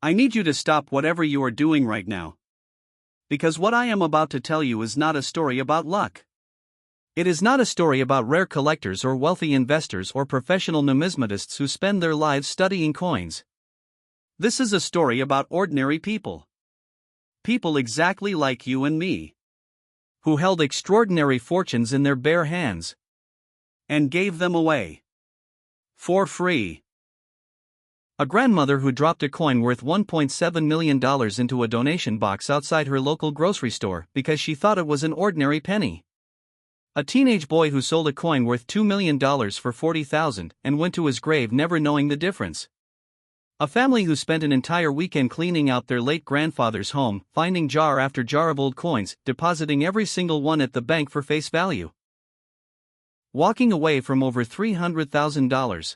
I need you to stop whatever you are doing right now. Because what I am about to tell you is not a story about luck. It is not a story about rare collectors or wealthy investors or professional numismatists who spend their lives studying coins. This is a story about ordinary people. People exactly like you and me. Who held extraordinary fortunes in their bare hands. And gave them away. For free. A grandmother who dropped a coin worth $1.7 million into a donation box outside her local grocery store because she thought it was an ordinary penny. A teenage boy who sold a coin worth $2 million for $40,000 and went to his grave never knowing the difference. A family who spent an entire weekend cleaning out their late grandfather's home, finding jar after jar of old coins, depositing every single one at the bank for face value. Walking away from over $300,000.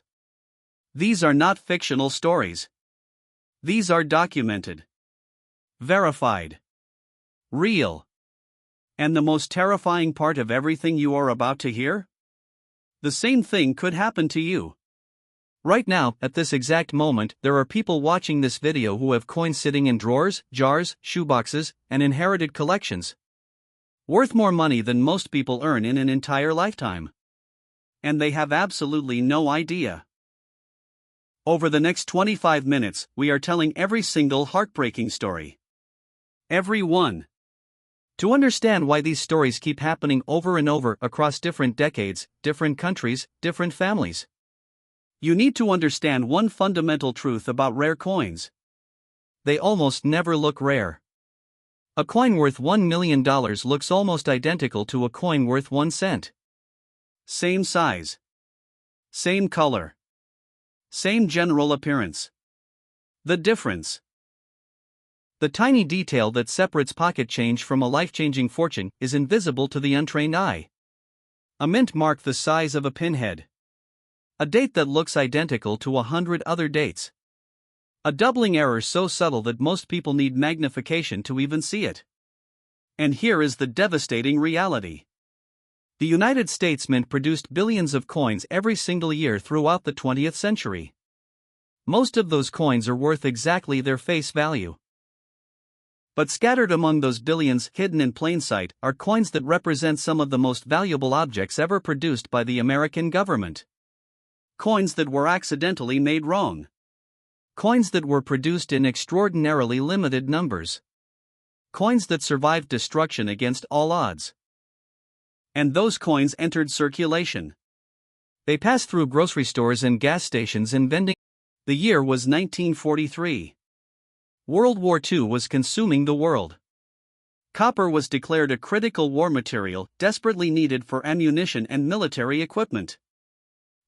These are not fictional stories. These are documented. Verified. Real. And the most terrifying part of everything you are about to hear? The same thing could happen to you. Right now, at this exact moment, there are people watching this video who have coins sitting in drawers, jars, shoeboxes, and inherited collections. Worth more money than most people earn in an entire lifetime. And they have absolutely no idea. Over the next 25 minutes, we are telling every single heartbreaking story. Every one. To understand why these stories keep happening over and over across different decades, different countries, different families. You need to understand one fundamental truth about rare coins. They almost never look rare. A coin worth $1 million looks almost identical to a coin worth 1 cent. Same size. Same color. Same general appearance. The difference. The tiny detail that separates pocket change from a life-changing fortune is invisible to the untrained eye. A mint mark the size of a pinhead. A date that looks identical to 100 other dates. A doubling error so subtle that most people need magnification to even see it. And here is the devastating reality. The United States Mint produced billions of coins every single year throughout the 20th century. Most of those coins are worth exactly their face value. But scattered among those billions, hidden in plain sight, are coins that represent some of the most valuable objects ever produced by the American government. Coins that were accidentally made wrong. Coins that were produced in extraordinarily limited numbers. Coins that survived destruction against all odds. And those coins entered circulation. They passed through grocery stores and gas stations and vending. The year was 1943. World War II was consuming the world. Copper was declared a critical war material, desperately needed for ammunition and military equipment.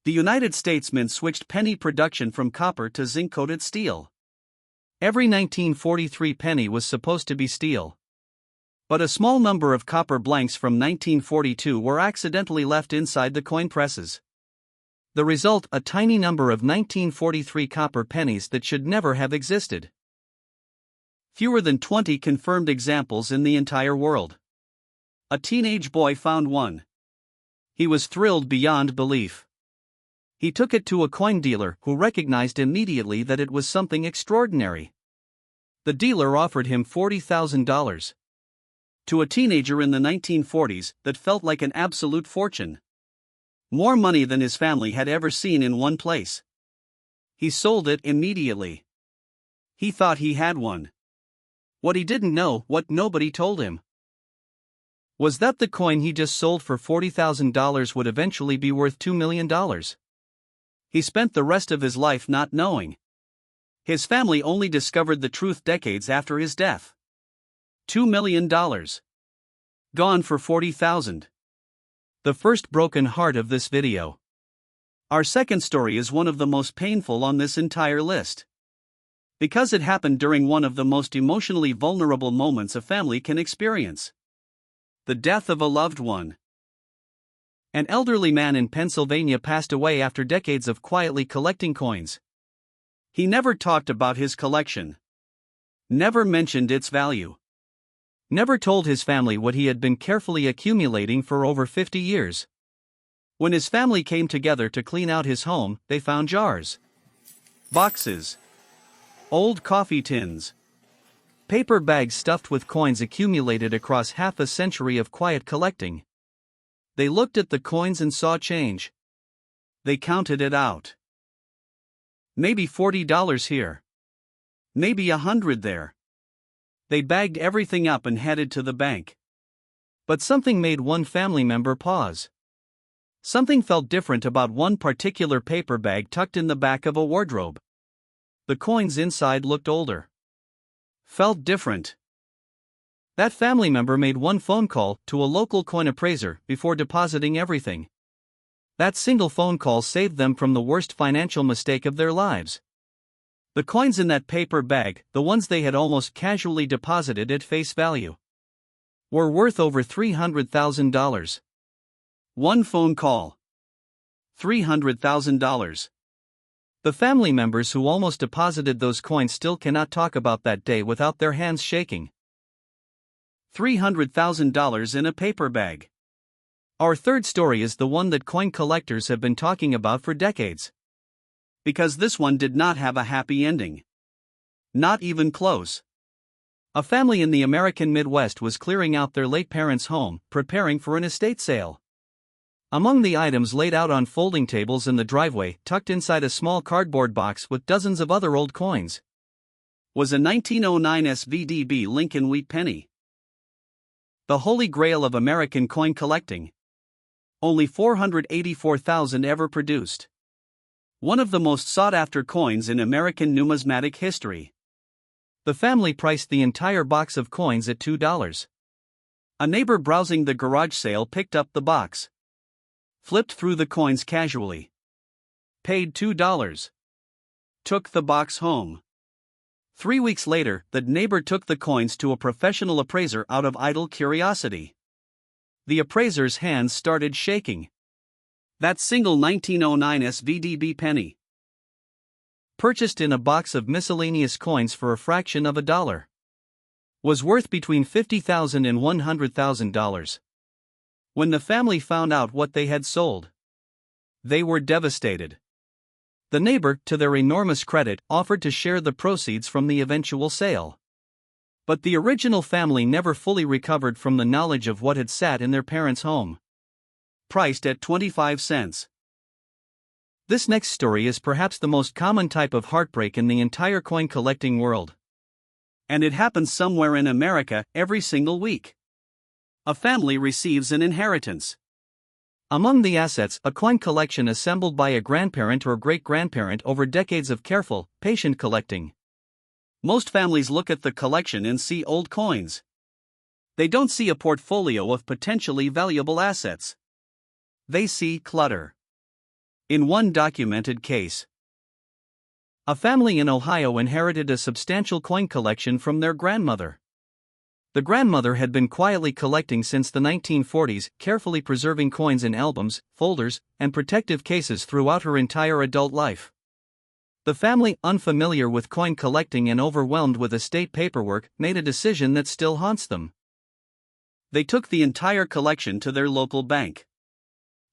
The United States Mint switched penny production from copper to zinc-coated steel. Every 1943 penny was supposed to be steel. But a small number of copper blanks from 1942 were accidentally left inside the coin presses. The result, a tiny number of 1943 copper pennies that should never have existed. Fewer than 20 confirmed examples in the entire world. A teenage boy found one. He was thrilled beyond belief. He took it to a coin dealer who recognized immediately that it was something extraordinary. The dealer offered him $40,000. To a teenager in the 1940s, that felt like an absolute fortune. More money than his family had ever seen in one place. He sold it immediately. He thought he had one. What he didn't know, what nobody told him, was that the coin he just sold for $40,000 would eventually be worth $2 million. He spent the rest of his life not knowing. His family only discovered the truth decades after his death. $2 million. Gone for $40,000. The first broken heart of this video. Our second story is one of the most painful on this entire list. Because it happened during one of the most emotionally vulnerable moments a family can experience. The death of a loved one. An elderly man in Pennsylvania passed away after decades of quietly collecting coins. He never talked about his collection. Never mentioned its value. Never told his family what he had been carefully accumulating for over 50 years. When his family came together to clean out his home, they found jars. Boxes. Old coffee tins. Paper bags stuffed with coins accumulated across half a century of quiet collecting. They looked at the coins and saw change. They counted it out. Maybe $40 here. Maybe $100 there. They bagged everything up and headed to the bank. But something made one family member pause. Something felt different about one particular paper bag tucked in the back of a wardrobe. The coins inside looked older. Felt different. That family member made one phone call to a local coin appraiser before depositing everything. That single phone call saved them from the worst financial mistake of their lives. The coins in that paper bag, the ones they had almost casually deposited at face value, were worth over $300,000. One phone call. $300,000. The family members who almost deposited those coins still cannot talk about that day without their hands shaking. $300,000 in a paper bag. Our third story is the one that coin collectors have been talking about for decades. Because this one did not have a happy ending. Not even close. A family in the American Midwest was clearing out their late parents' home, preparing for an estate sale. Among the items laid out on folding tables in the driveway, tucked inside a small cardboard box with dozens of other old coins, was a 1909 SVDB Lincoln Wheat Penny. The holy grail of American coin collecting. Only 484,000 ever produced. One of the most sought-after coins in American numismatic history. The family priced the entire box of coins at $2. A neighbor browsing the garage sale picked up the box. Flipped through the coins casually. Paid $2. Took the box home. 3 weeks later, the neighbor took the coins to a professional appraiser out of idle curiosity. The appraiser's hands started shaking. That single 1909 SVDB penny, purchased in a box of miscellaneous coins for a fraction of a dollar, was worth between $50,000 and $100,000. When the family found out what they had sold, they were devastated. The neighbor, to their enormous credit, offered to share the proceeds from the eventual sale. But the original family never fully recovered from the knowledge of what had sat in their parents' home. Priced at 25 cents. This next story is perhaps the most common type of heartbreak in the entire coin collecting world. And it happens somewhere in America every single week. A family receives an inheritance. Among the assets, a coin collection assembled by a grandparent or great-grandparent over decades of careful, patient collecting. Most families look at the collection and see old coins. They don't see a portfolio of potentially valuable assets. They see clutter. In one documented case, a family in Ohio inherited a substantial coin collection from their grandmother. The grandmother had been quietly collecting since the 1940s, carefully preserving coins in albums, folders, and protective cases throughout her entire adult life. The family, unfamiliar with coin collecting and overwhelmed with estate paperwork, made a decision that still haunts them. They took the entire collection to their local bank.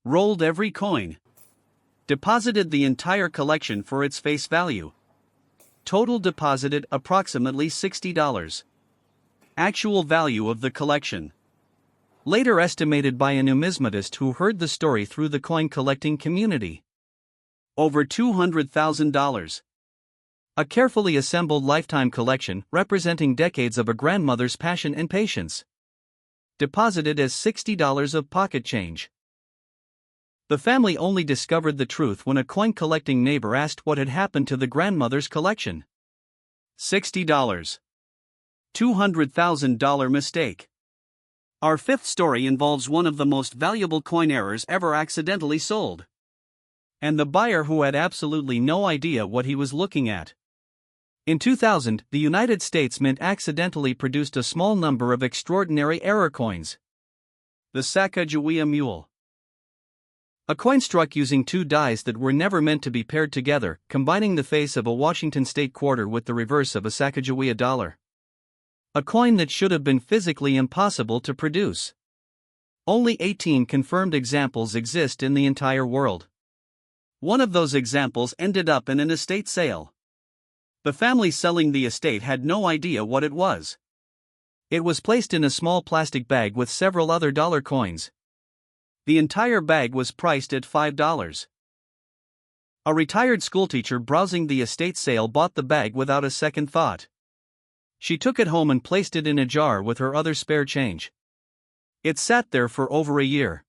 Rolled every coin. Deposited the entire collection for its face value. Total deposited approximately $60. Actual value of the collection, later estimated by a numismatist who heard the story through the coin collecting community, over $200,000. A carefully assembled lifetime collection representing decades of a grandmother's passion and patience. Deposited as $60 of pocket change. The family only discovered the truth when a coin collecting neighbor asked what had happened to the grandmother's collection. $60. $200,000 mistake. Our fifth story involves one of the most valuable coin errors ever accidentally sold. And the buyer who had absolutely no idea what he was looking at. In 2000, the United States Mint accidentally produced a small number of extraordinary error coins. The Sacagawea Mule. A coin struck using two dies that were never meant to be paired together, combining the face of a Washington state quarter with the reverse of a Sacagawea dollar. A coin that should have been physically impossible to produce. Only 18 confirmed examples exist in the entire world. One of those examples ended up in an estate sale. The family selling the estate had no idea what it was. It was placed in a small plastic bag with several other dollar coins. The entire bag was priced at $5. A retired schoolteacher browsing the estate sale bought the bag without a second thought. She took it home and placed it in a jar with her other spare change. It sat there for over a year.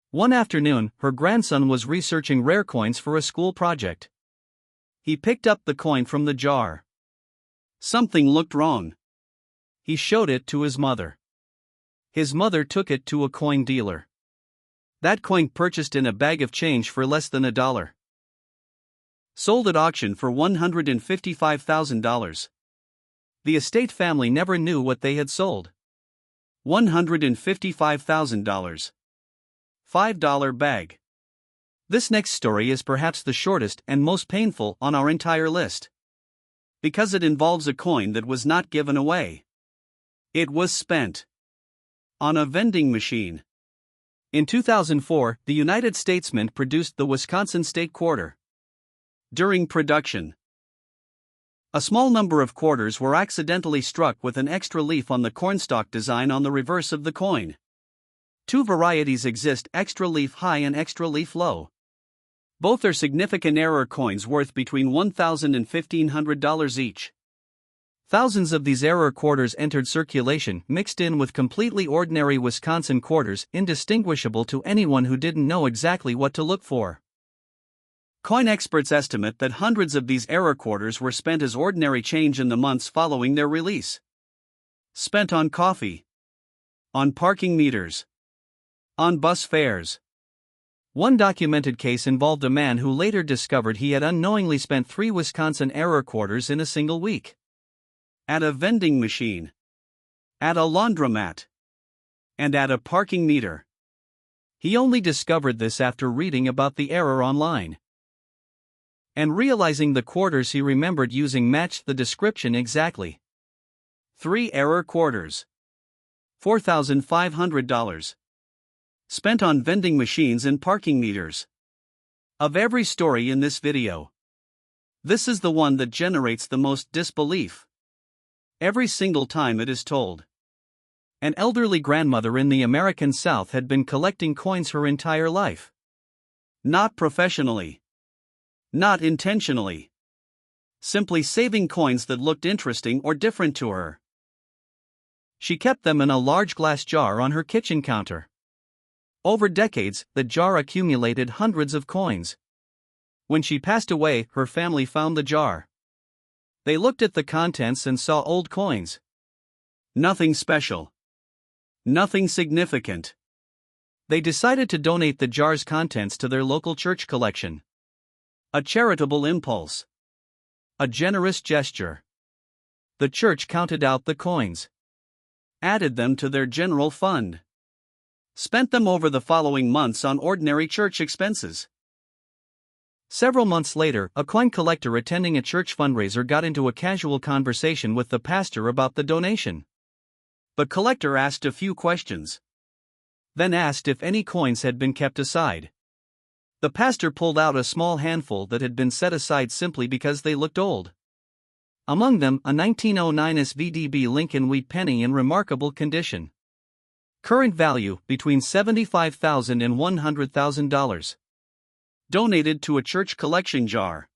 One afternoon, her grandson was researching rare coins for a school project. He picked up the coin from the jar. Something looked wrong. He showed it to his mother. His mother took it to a coin dealer. That coin purchased in a bag of change for less than $1. Sold at auction for $155,000. The estate family never knew what they had sold. $155,000. $5 bag. This next story is perhaps the shortest and most painful on our entire list. Because it involves a coin that was not given away. It was spent on a vending machine. In 2004, the United States Mint produced the Wisconsin State Quarter. During production, a small number of quarters were accidentally struck with an extra leaf on the cornstalk design on the reverse of the coin. Two varieties exist: extra leaf high and extra leaf low. Both are significant error coins worth between $1,000 and $1,500 each. Thousands of these error quarters entered circulation, mixed in with completely ordinary Wisconsin quarters, indistinguishable to anyone who didn't know exactly what to look for. Coin experts estimate that hundreds of these error quarters were spent as ordinary change in the months following their release. Spent on coffee, on parking meters, on bus fares. One documented case involved a man who later discovered he had unknowingly spent 3 Wisconsin error quarters in a single week. At a vending machine, at a laundromat, and at a parking meter. He only discovered this after reading about the error online. And realizing the quarters he remembered using matched the description exactly. 3 error quarters. $4,500. Spent on vending machines and parking meters. Of every story in this video, this is the one that generates the most disbelief. Every single time it is told. An elderly grandmother in the American South had been collecting coins her entire life. Not professionally. Not intentionally. Simply saving coins that looked interesting or different to her. She kept them in a large glass jar on her kitchen counter. Over decades, the jar accumulated hundreds of coins. When she passed away, her family found the jar. They looked at the contents and saw old coins. Nothing special. Nothing significant. They decided to donate the jar's contents to their local church collection. A charitable impulse. A generous gesture. The church counted out the coins. Added them to their general fund. Spent them over the following months on ordinary church expenses. Several months later, a coin collector attending a church fundraiser got into a casual conversation with the pastor about the donation. The collector asked a few questions. Then asked if any coins had been kept aside. The pastor pulled out a small handful that had been set aside simply because they looked old. Among them, a 1909 SVDB Lincoln Wheat Penny in remarkable condition. Current value, between $75,000 and $100,000. Donated to a church collection jar.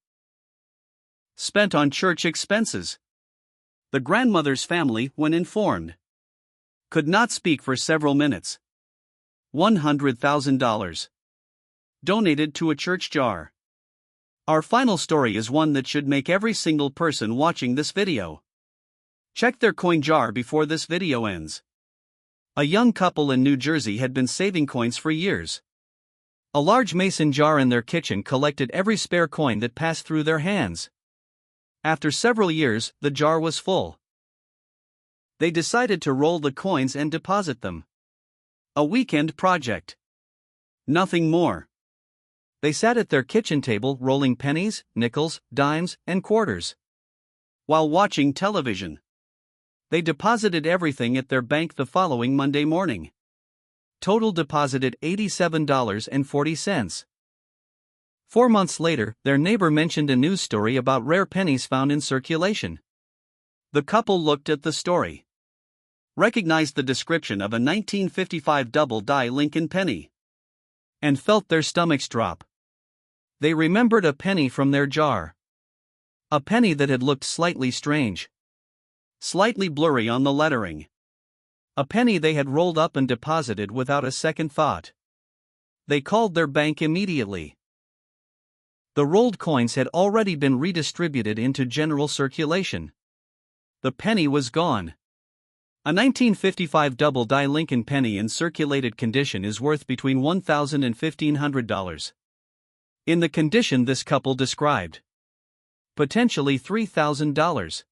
Spent on church expenses. The grandmother's family, when informed, could not speak for several minutes. $100,000. Donated to a church jar. Our final story is one that should make every single person watching this video check their coin jar before this video ends. A young couple in New Jersey had been saving coins for years. A large mason jar in their kitchen collected every spare coin that passed through their hands. After several years, the jar was full. They decided to roll the coins and deposit them. A weekend project. Nothing more. They sat at their kitchen table rolling pennies, nickels, dimes, and quarters. While watching television, they deposited everything at their bank the following Monday morning. Total deposited $87.40. 4 months later, their neighbor mentioned a news story about rare pennies found in circulation. The couple looked at the story, recognized the description of a 1955 double-die Lincoln penny, and felt their stomachs drop. They remembered a penny from their jar. A penny that had looked slightly strange, slightly blurry on the lettering. A penny they had rolled up and deposited without a second thought. They called their bank immediately. The rolled coins had already been redistributed into general circulation. The penny was gone. A 1955 double-die Lincoln penny in circulated condition is worth between $1,000 and $1,500. In the condition this couple described, potentially $3,000.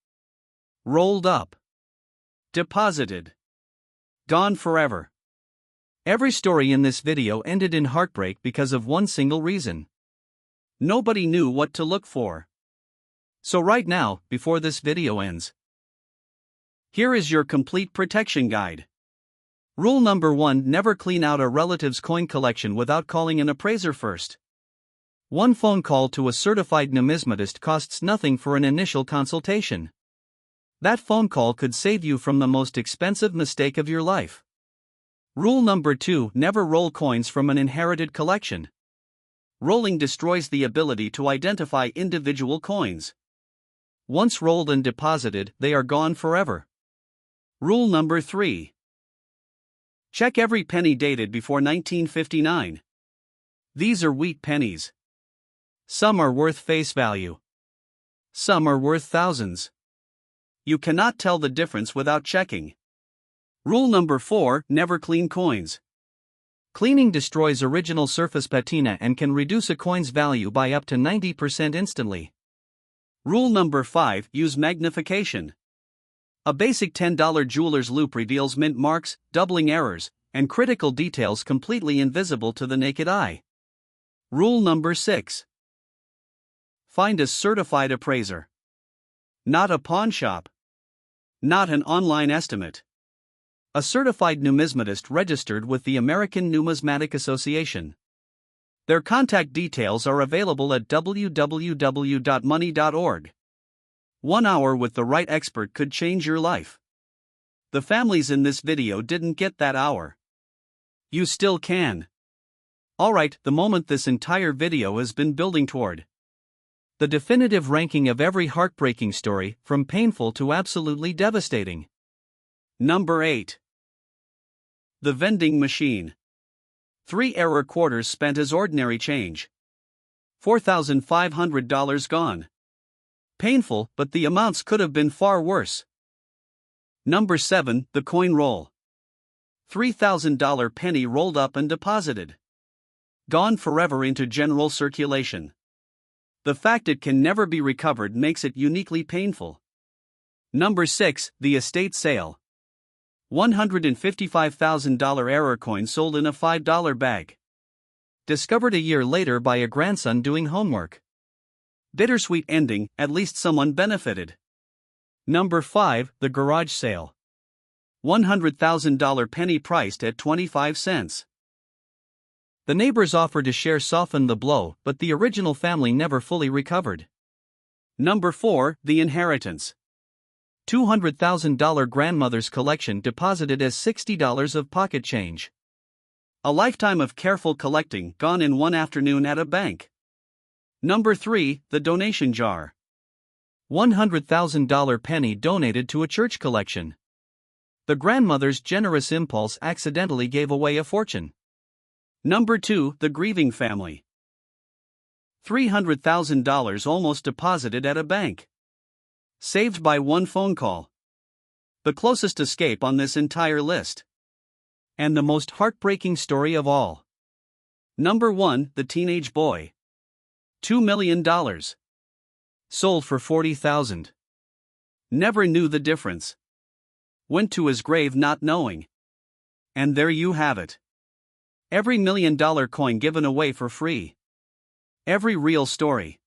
Rolled up, deposited, gone forever. Every story in this video ended in heartbreak because of one single reason. Nobody knew what to look for. So right now, before this video ends, here is your complete protection guide. Rule number 1: never clean out a relative's coin collection without calling an appraiser first. One phone call to a certified numismatist costs nothing for an initial consultation. That phone call could save you from the most expensive mistake of your life. Rule number 2: never roll coins from an inherited collection. Rolling destroys the ability to identify individual coins. Once rolled and deposited, they are gone forever. Rule number 3: check every penny dated before 1959. These are wheat pennies. Some are worth face value. Some are worth thousands. You cannot tell the difference without checking. Rule number 4: never clean coins. Cleaning destroys original surface patina and can reduce a coin's value by up to 90% instantly. Rule number 5: use magnification. A basic $10 jeweler's loupe reveals mint marks, doubling errors, and critical details completely invisible to the naked eye. Rule number 6: find a certified appraiser. Not a pawn shop. Not an online estimate. A certified numismatist registered with the American Numismatic Association. Their contact details are available at www.money.org. 1 hour with the right expert could change your life. The families in this video didn't get that hour. You still can. Alright, the moment this entire video has been building toward. The definitive ranking of every heartbreaking story, from painful to absolutely devastating. Number 8. The vending machine. 3 error quarters spent as ordinary change. $4,500 gone. Painful, but the amounts could have been far worse. Number 7. The coin roll. $3,000 penny rolled up and deposited. Gone forever into general circulation. The fact it can never be recovered makes it uniquely painful. Number 6. The estate sale. $155,000 error coin sold in a $5 bag. Discovered a year later by a grandson doing homework. Bittersweet ending, at least someone benefited. Number 5. The garage sale. $100,000 penny priced at 25 cents. The neighbor's offer to share softened the blow, but the original family never fully recovered. Number 4. The inheritance. $200,000 grandmother's collection deposited as $60 of pocket change. A lifetime of careful collecting gone in one afternoon at a bank. Number 3. The donation jar. $100,000 penny donated to a church collection. The grandmother's generous impulse accidentally gave away a fortune. Number 2. The grieving family. $300,000 almost deposited at a bank. Saved by one phone call. The closest escape on this entire list. And the most heartbreaking story of all. Number 1. The teenage boy. $2 million. Sold for $40,000. Never knew the difference. Went to his grave not knowing. And there you have it. Every $1 million coin given away for free. Every real story.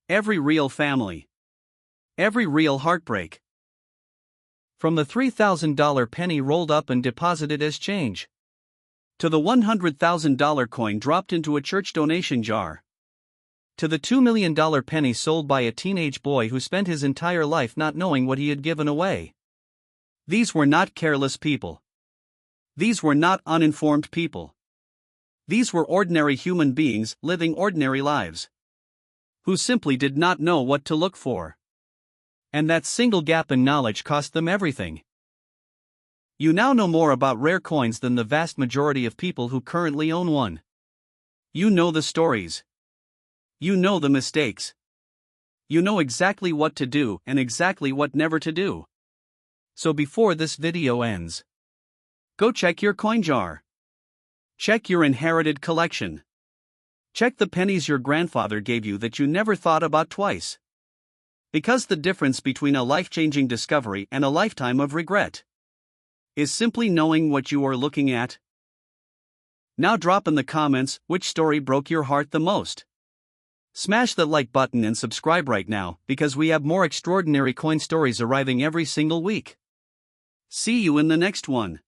Every real family. Every real heartbreak. From the $3,000 penny rolled up and deposited as change, to the $100,000 coin dropped into a church donation jar, To the $2 million penny sold by a teenage boy who spent his entire life not knowing what he had given away. These were not careless people. These were not uninformed people. These were ordinary human beings living ordinary lives, who simply did not know what to look for. And that single gap in knowledge cost them everything. You now know more about rare coins than the vast majority of people who currently own one. You know the stories. You know the mistakes. You know exactly what to do and exactly what never to do. So before this video ends, go check your coin jar. Check your inherited collection. Check the pennies your grandfather gave you that you never thought about twice. Because the difference between a life-changing discovery and a lifetime of regret is simply knowing what you are looking at. Now drop in the comments which story broke your heart the most. Smash the like button and subscribe right now because we have more extraordinary coin stories arriving every single week. See you in the next one.